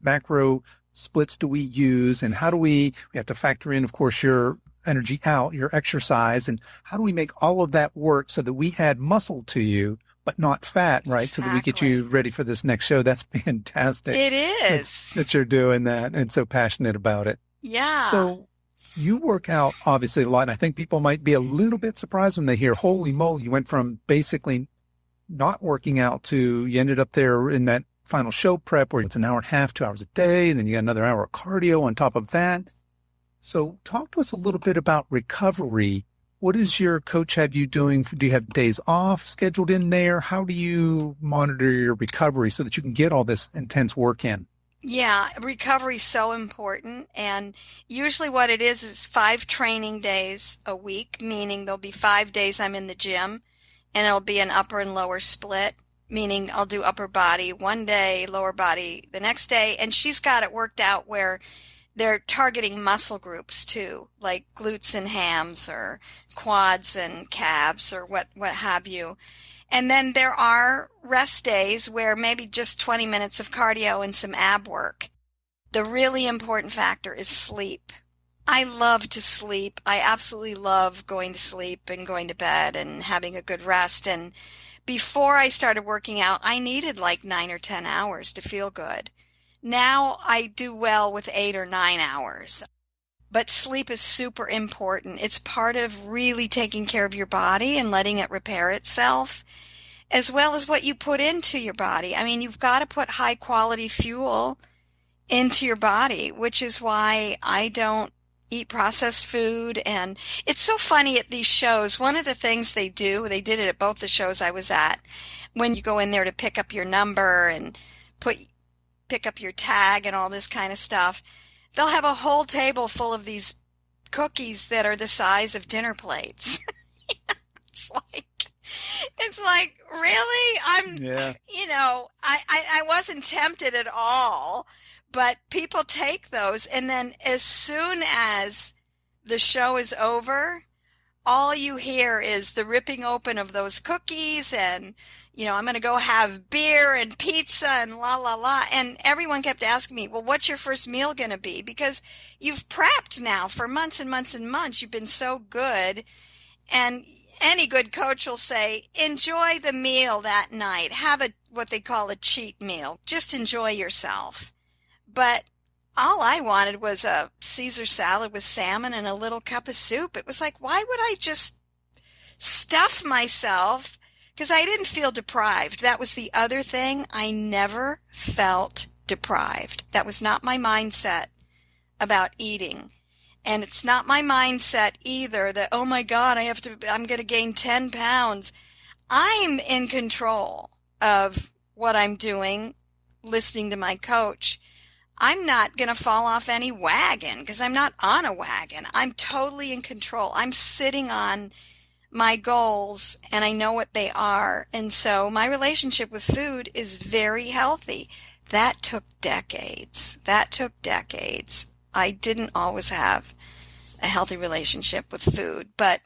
macro splits do we use, and how do we have to factor in, of course, your energy out, your exercise, and how do we make all of that work so that we add muscle to you, but not fat, right? Exactly. So that we get you ready for this next show. That's fantastic. It is. That you're doing that and so passionate about it. Yeah. So you work out obviously a lot, and I think people might be a little bit surprised when they hear, holy moly, you went from basically not working out to you ended up there in that final show prep where it's an hour and a half, 2 hours a day, and then you got another hour of cardio on top of that. So talk to us a little bit about recovery. What does your coach have you doing? Do you have days off scheduled in there? How do you monitor your recovery so that you can get all this intense work in? Yeah, recovery is so important. And usually what it is 5 training days a week, meaning there'll be 5 days I'm in the gym, and it'll be an upper and lower split, meaning I'll do upper body one day, lower body the next day. And she's got it worked out where they're targeting muscle groups too, like glutes and hams or quads and calves or what have you. And then there are rest days where maybe just 20 minutes of cardio and some ab work. The really important factor is sleep. I love to sleep. I absolutely love going to sleep and going to bed and having a good rest. And before I started working out, I needed like 9 or 10 hours to feel good. Now I do well with 8 or 9 hours. But sleep is super important. It's part of really taking care of your body and letting it repair itself, as well as what you put into your body. I mean, you've got to put high quality fuel into your body, which is why I don't eat processed food. And it's so funny at these shows. One of the things they do, they did it at both the shows I was at, when you go in there to pick up your number and pick up your tag and all this kind of stuff, they'll have a whole table full of these cookies that are the size of dinner plates. It's like, really? I wasn't tempted at all, but people take those. And then as soon as the show is over, all you hear is the ripping open of those cookies and, I'm going to go have beer and pizza and la, la, la. And everyone kept asking me, well, what's your first meal going to be? Because you've prepped now for months and months and months. You've been so good. And any good coach will say, enjoy the meal that night. Have what they call a cheat meal. Just enjoy yourself. But all I wanted was a Caesar salad with salmon and a little cup of soup. It was like, why would I just stuff myself? Because I didn't feel deprived. That was the other thing. I never felt deprived. That was not my mindset about eating. And it's not my mindset either that, oh my God, I'm going to gain 10 pounds. I'm in control of what I'm doing, listening to my coach. I'm not going to fall off any wagon because I'm not on a wagon. I'm totally in control. I'm sitting on my goals and I know what they are. And so my relationship with food is very healthy. That took decades. I didn't always have a healthy relationship with food, but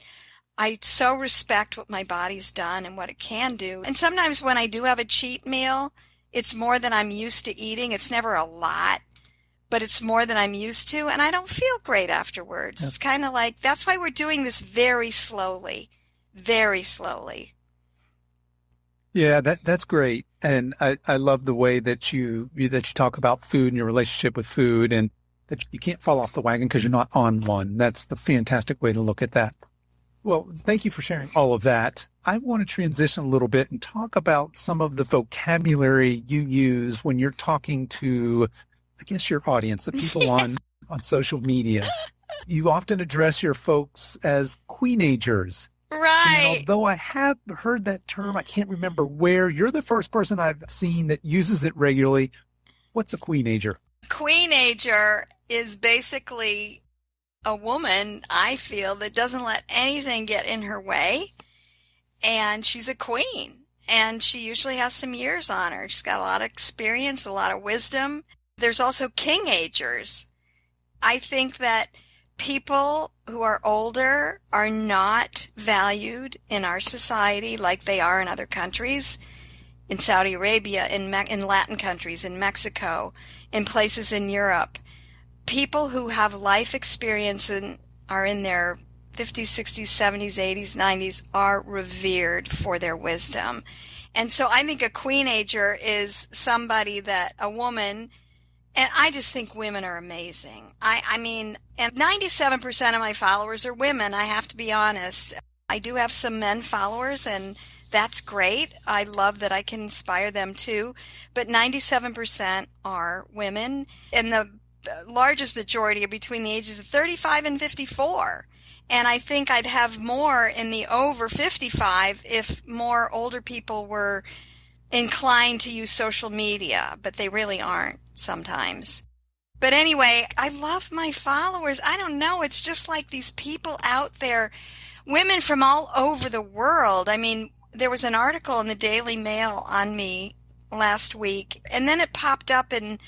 I so respect what my body's done and what it can do. And sometimes when I do have a cheat meal, it's more than I'm used to eating. It's never a lot, but it's more than I'm used to, and I don't feel great afterwards. Yep. It's kind of like, that's why we're doing this very slowly, very slowly. Yeah, that's great. And I love the way that you talk about food and your relationship with food, and that you can't fall off the wagon because you're not on one. That's the fantastic way to look at that. Well, thank you for sharing all of that. I want to transition a little bit and talk about some of the vocabulary you use when you're talking to, I guess, your audience, the people on social media. You often address your folks as Queenagers. Right. And although I have heard that term, I can't remember where. You're the first person I've seen that uses it regularly. What's a Queenager? Queenager is basically a woman, I feel, that doesn't let anything get in her way. And she's a queen. And she usually has some years on her. She's got a lot of experience, a lot of wisdom. There's also King-agers. I think that people who are older are not valued in our society like they are in other countries, in Saudi Arabia, in Latin countries, in Mexico, in places in Europe. People who have life experience and are in their 50s, 60s, 70s, 80s, 90s are revered for their wisdom. And so I think a Queenager is somebody that a woman, and I just think women are amazing. I mean, and 97% of my followers are women, I have to be honest. I do have some men followers, and that's great. I love that I can inspire them too. But 97% are women, and the largest majority are between the ages of 35 and 54. And I think I'd have more in the over 55 if more older people were inclined to use social media, but they really aren't sometimes. But anyway, I love my followers. I don't know. It's just like these people out there, women from all over the world. I mean, there was an article in the Daily Mail on me last week, and then it popped up in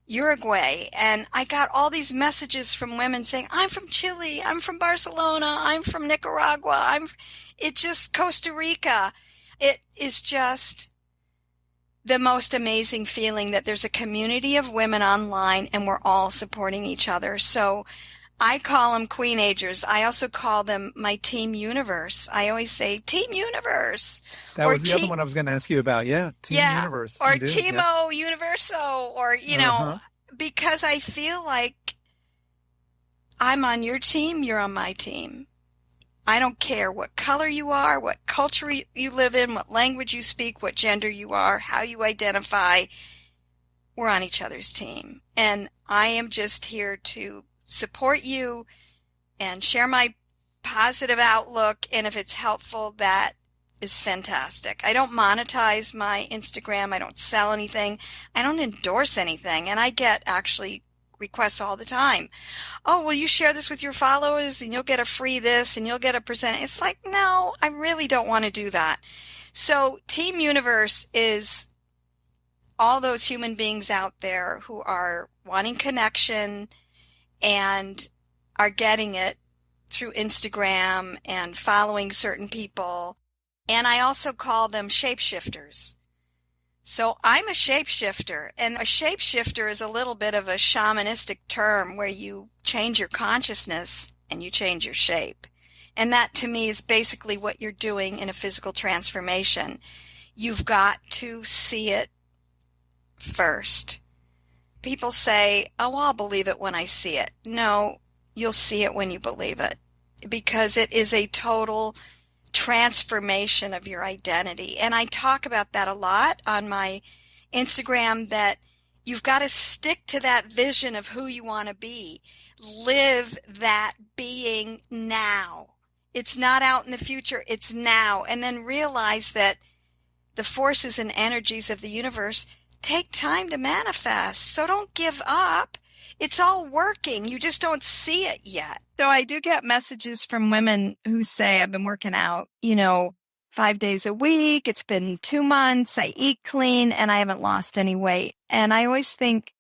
Uruguay, and I got all these messages from women saying, I'm from Chile, I'm from Barcelona, I'm from Nicaragua, it's just Costa Rica. It is just the most amazing feeling that there's a community of women online and we're all supporting each other. So I call them Queenagers. I also call them my Team Universe. I always say Team Universe. That was the other one I was going to ask you about. Yeah, Team Universe. Or Teamo Universo, or, because I feel like I'm on your team, you're on my team. I don't care what color you are, what culture you live in, what language you speak, what gender you are, how you identify. We're on each other's team. And I am just here to support you and share my positive outlook. And if it's helpful, that is fantastic. I don't monetize my Instagram. I don't sell anything. I don't endorse anything. And I get actually requests all the time. Oh, will you share this with your followers and you'll get a free this and you'll get a percent. It's like, no, I really don't want to do that. So Team Universe is all those human beings out there who are wanting connection and are getting it through Instagram and following certain people. And I also call them shapeshifters. So I'm a shapeshifter, and a shapeshifter is a little bit of a shamanistic term where you change your consciousness and you change your shape. And that to me is basically what you're doing in a physical transformation. You've got to see it first. People say, oh, I'll believe it when I see it. No, you'll see it when you believe it, because it is a total transformation of your identity. And I talk about that a lot on my Instagram, that you've got to stick to that vision of who you want to be. Live that being now. It's not out in the future, it's now. And then realize that the forces and energies of the universe take time to manifest. So don't give up. It's all working. You just don't see it yet. So I do get messages from women who say, I've been working out, 5 days a week. It's been 2 months. I eat clean and I haven't lost any weight. And I always think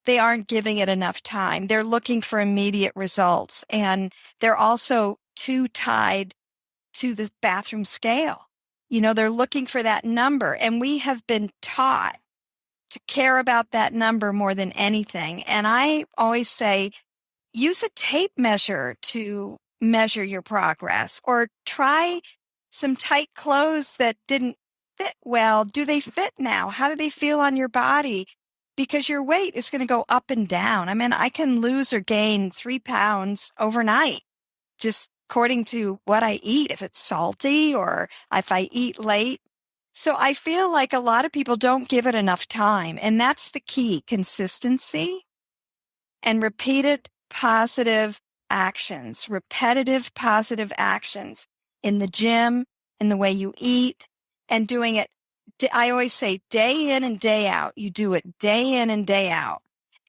they aren't giving it enough time. They're looking for immediate results. And they're also too tied to the bathroom scale. They're looking for that number. And we have been taught to care about that number more than anything. And I always say, use a tape measure to measure your progress, or try some tight clothes that didn't fit well. Do they fit now? How do they feel on your body? Because your weight is going to go up and down. I mean, I can lose or gain 3 pounds overnight, just according to what I eat, if it's salty or if I eat late. So I feel like a lot of people don't give it enough time. And that's the key: consistency and repeated positive actions, repetitive positive actions in the gym, in the way you eat, and doing it. I always say day in and day out. You do it day in and day out,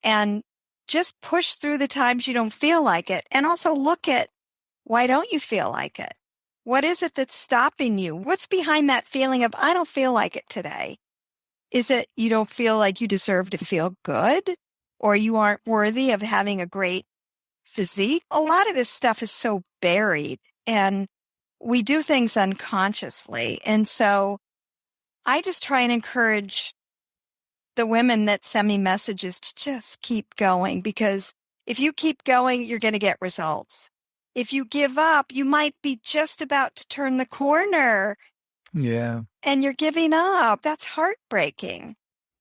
and just push through the times you don't feel like it. And also look at, why don't you feel like it? What is it that's stopping you? What's behind that feeling of, I don't feel like it today? Is it you don't feel like you deserve to feel good, or you aren't worthy of having a great physique? A lot of this stuff is so buried, and we do things unconsciously. And so I just try and encourage the women that send me messages to just keep going, because if you keep going, you're going to get results. If you give up, you might be just about to turn the corner. Yeah. And you're giving up. That's heartbreaking.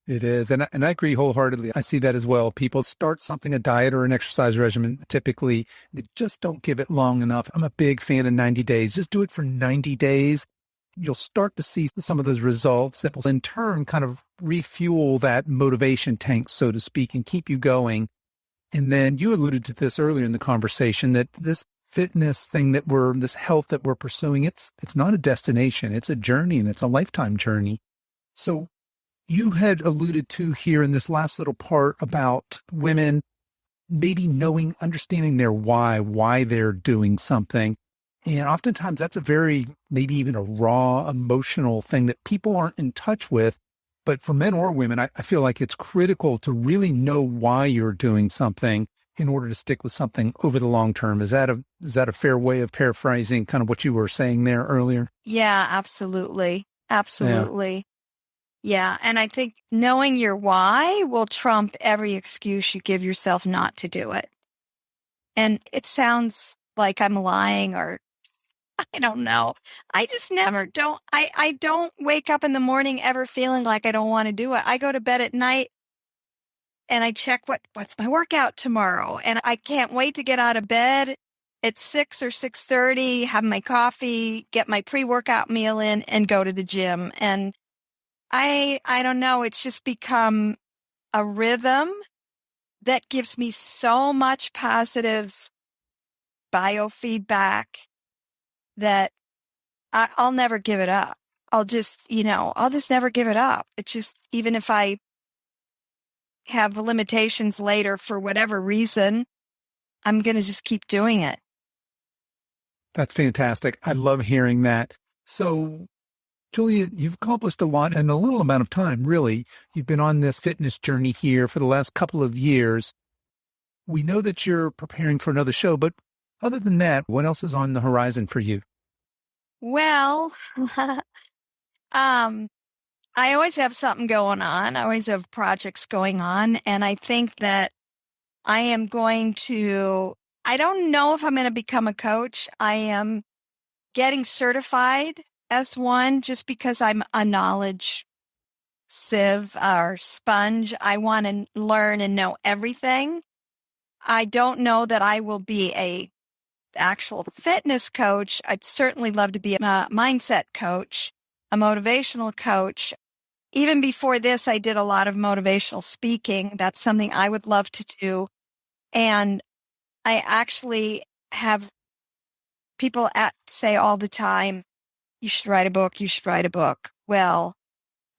It is. And I agree wholeheartedly. I see that as well. People start something, a diet or an exercise regimen, typically, they just don't give it long enough. I'm a big fan of 90 days. Just do it for 90 days. You'll start to see some of those results that will in turn kind of refuel that motivation tank, so to speak, and keep you going. And then you alluded to this earlier in the conversation, that this fitness thing this health that we're pursuing, it's not a destination, it's a journey, and it's a lifetime journey. So you had alluded to here in this last little part about women maybe understanding their why they're doing something. And oftentimes that's a very, maybe even a raw emotional thing that people aren't in touch with. But for men or women, I feel like it's critical to really know why you're doing something in order to stick with something over the long term. Is that a fair way of paraphrasing kind of what you were saying there earlier? Yeah, absolutely. Absolutely. Yeah. And I think knowing your why will trump every excuse you give yourself not to do it. And it sounds like I'm lying, or I don't know. I just never I don't wake up in the morning ever feeling like I don't want to do it. I go to bed at night and I check what's my workout tomorrow. And I can't wait to get out of bed at 6 or 6:30, have my coffee, get my pre-workout meal in, and go to the gym. And I don't know. It's just become a rhythm that gives me so much positive biofeedback that I'll never give it up. I'll just never give it up. It's just, even if I have limitations later for whatever reason, I'm going to just keep doing it. That's fantastic. I love hearing that. So, Julia, you've accomplished a lot in a little amount of time, really. You've been on this fitness journey here for the last couple of years. We know that you're preparing for another show, but Other than that, what else is on the horizon for you? Well, I always have something going on. I always have projects going on. And I think that I am going to, I don't know if I'm going to become a coach. I am getting certified as one just because I'm a knowledge sieve or sponge. I want to learn and know everything. I don't know that I will be a actual fitness coach. I'd certainly love to be a mindset coach, a motivational coach. Even before this, I did a lot of motivational speaking. That's something I would love to do. And I actually have people say all the time, you should write a book, you should write a book. Well,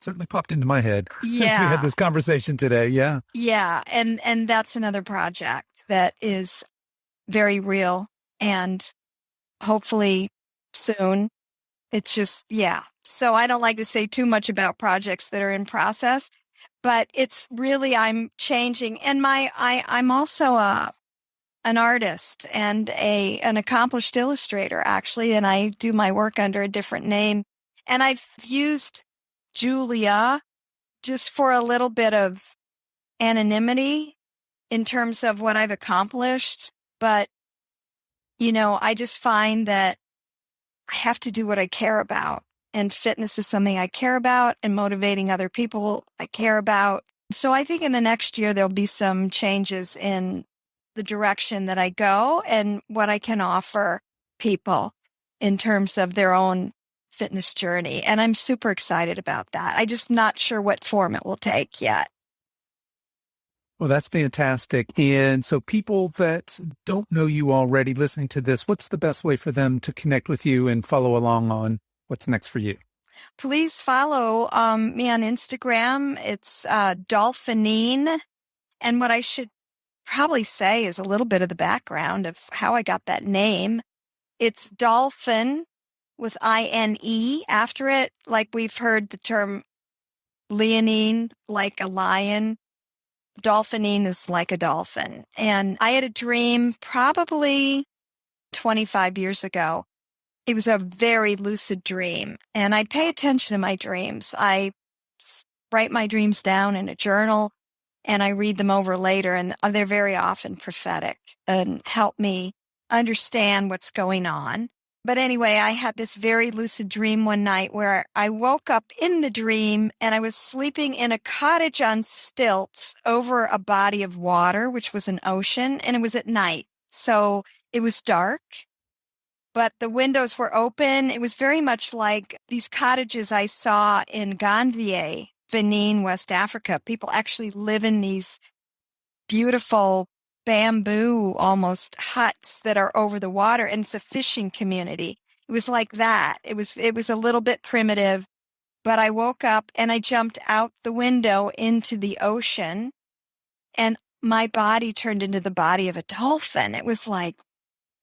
Certainly popped into my head as we yeah, had this conversation today. Yeah. yeah. And that's another project that is very real and hopefully soon. It's just, yeah. So I don't like to say too much about projects that are in process, but it's really, I'm changing. And I'm also an artist and an accomplished illustrator, actually. And I do my work under a different name. And I've used Julia just for a little bit of anonymity in terms of what I've accomplished. But, I just find that I have to do what I care about. And fitness is something I care about, and motivating other people I care about. So I think in the next year, there'll be some changes in the direction that I go and what I can offer people in terms of their own fitness journey. And I'm super excited about that. I'm just not sure what form it will take yet. Well, that's fantastic. And so people that don't know you already listening to this, what's the best way for them to connect with you and follow along on what's next for you? Please follow me on Instagram. It's Dolphinine. And what I should probably say is a little bit of the background of how I got that name. It's dolphin with INE after it. Like we've heard the term leonine, like a lion. Dolphinine is like a dolphin. And I had a dream probably 25 years ago. It was a very lucid dream. And I pay attention to my dreams. I write my dreams down in a journal and I read them over later. And they're very often prophetic and help me understand what's going on. But anyway, I had this very lucid dream one night where I woke up in the dream and I was sleeping in a cottage on stilts over a body of water, which was an ocean, and it was at night. So it was dark, but the windows were open. It was very much like these cottages I saw in Ganvier, Benin, West Africa. People actually live in these beautiful bamboo almost huts that are over the water, and it's a fishing community. It was like that. It was a little bit primitive, but I woke up and I jumped out the window into the ocean and my body turned into the body of a dolphin. It was like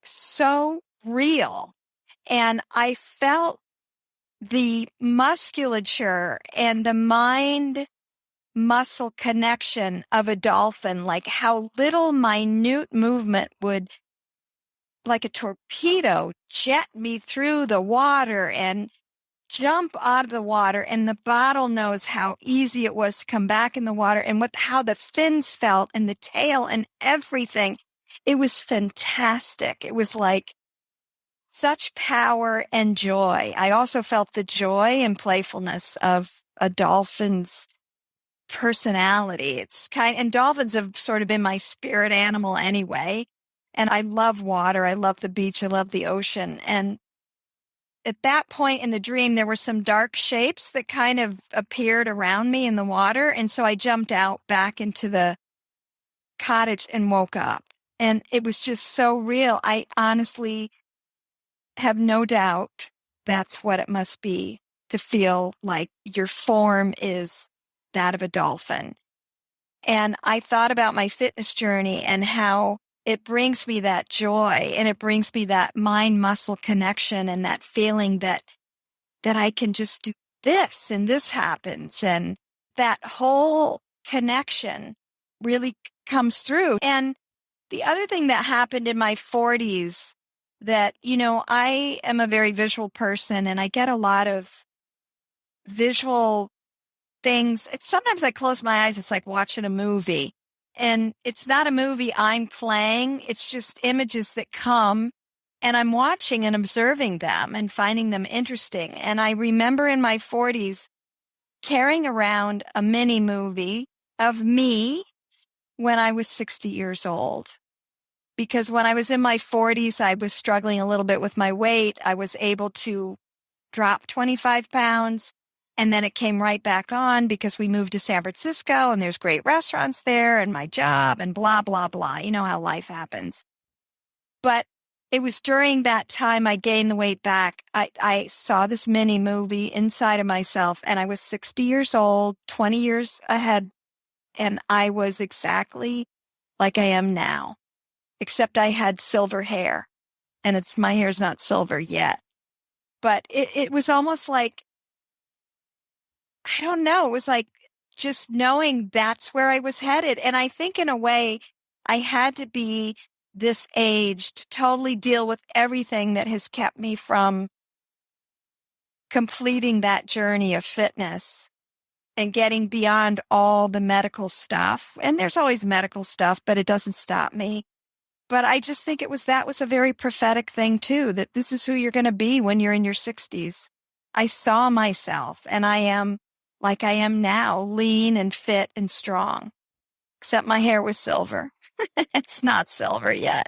so real. And I felt the musculature and the mind muscle connection of a dolphin, like how little minute movement would, like a torpedo, jet me through the water and jump out of the water. And the bottle knows how easy it was to come back in the water and how the fins felt and the tail and everything. It was fantastic. It was like such power and joy. I also felt the joy and playfulness of a dolphin's personality. And dolphins have sort of been my spirit animal anyway. And I love water. I love the beach. I love the ocean. And at that point in the dream, there were some dark shapes that kind of appeared around me in the water. And so I jumped out back into the cottage and woke up. And it was just so real. I honestly have no doubt that's what it must be to feel like your form is that of a dolphin. And I thought about my fitness journey and how it brings me that joy and it brings me that mind muscle connection and that feeling that I can just do this and this happens. And that whole connection really comes through. And The other thing that happened in my 40s that, I am a very visual person and I get a lot of visual things. Sometimes I close my eyes. It's like watching a movie, and it's not a movie I'm playing. It's just images that come, and I'm watching and observing them and finding them interesting. And I remember in my 40s carrying around a mini movie of me when I was 60 years old. Because when I was in my 40s, I was struggling a little bit with my weight. I was able to drop 25 pounds, and then it came right back on because we moved to San Francisco, and there's great restaurants there, and my job, and blah, blah, blah. You know how life happens. But it was during that time I gained the weight back. I saw this mini movie inside of myself, and I was 60 years old, 20 years ahead, and I was exactly like I am now. Except I had silver hair, and my hair's not silver yet. But it was almost like, I don't know, it was like just knowing that's where I was headed. And I think in a way I had to be this age to totally deal with everything that has kept me from completing that journey of fitness and getting beyond all the medical stuff. And there's always medical stuff, but it doesn't stop me. But I just think that was a very prophetic thing too, that this is who you're going to be when you're in your 60s. I saw myself, and I am like I am now, lean and fit and strong, except my hair was silver. It's not silver yet.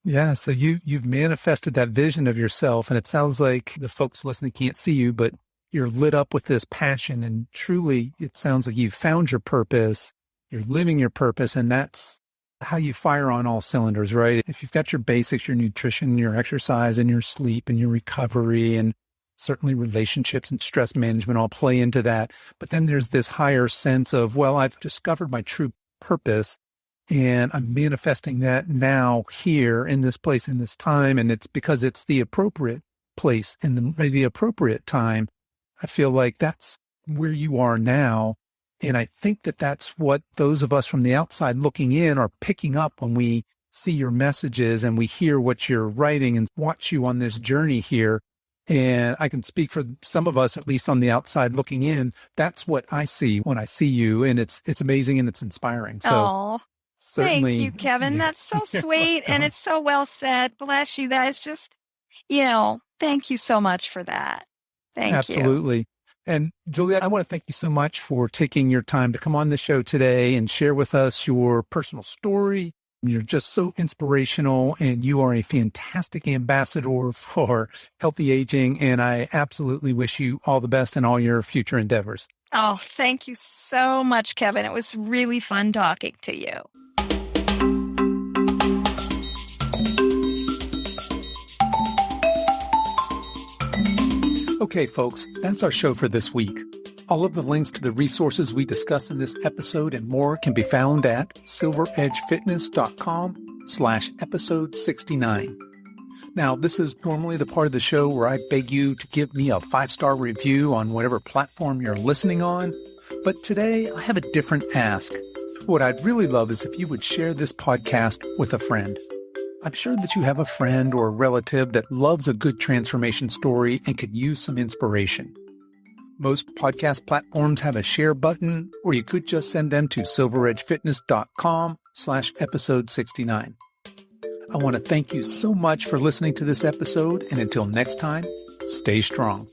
Yeah, so you've manifested that vision of yourself, and it sounds like the folks listening can't see you, but you're lit up with this passion, and truly it sounds like you've found your purpose, you're living your purpose, and that's how you fire on all cylinders, right? If you've got your basics, your nutrition, your exercise, and your sleep, and your recovery, and certainly relationships and stress management all play into that. But then there's this higher sense of, well, I've discovered my true purpose, and I'm manifesting that now here in this place, in this time. And it's because it's the appropriate place and the appropriate time. I feel like that's where you are now. And I think that that's what those of us from the outside looking in are picking up when we see your messages and we hear what you're writing and watch you on this journey here. And I can speak for some of us, at least on the outside looking in. That's what I see when I see you. And it's amazing and it's inspiring. So certainly, thank you, Kevin. Yeah. That's so sweet. And it's so well said. Bless you. That is just, thank you so much for that. Thank you. Absolutely. And Julia, I want to thank you so much for taking your time to come on the show today and share with us your personal story. You're just so inspirational, and you are a fantastic ambassador for healthy aging. And I absolutely wish you all the best in all your future endeavors. Oh, thank you so much, Kevin. It was really fun talking to you. Okay, folks, that's our show for this week. All of the links to the resources we discuss in this episode and more can be found at silveredgefitness.com/episode 69. Now, this is normally the part of the show where I beg you to give me a 5-star review on whatever platform you're listening on. But today I have a different ask. What I'd really love is if you would share this podcast with a friend. I'm sure that you have a friend or a relative that loves a good transformation story and could use some inspiration. Most podcast platforms have a share button, or you could just send them to silveredgefitness.com/episode 69. I want to thank you so much for listening to this episode, and until next time, stay strong.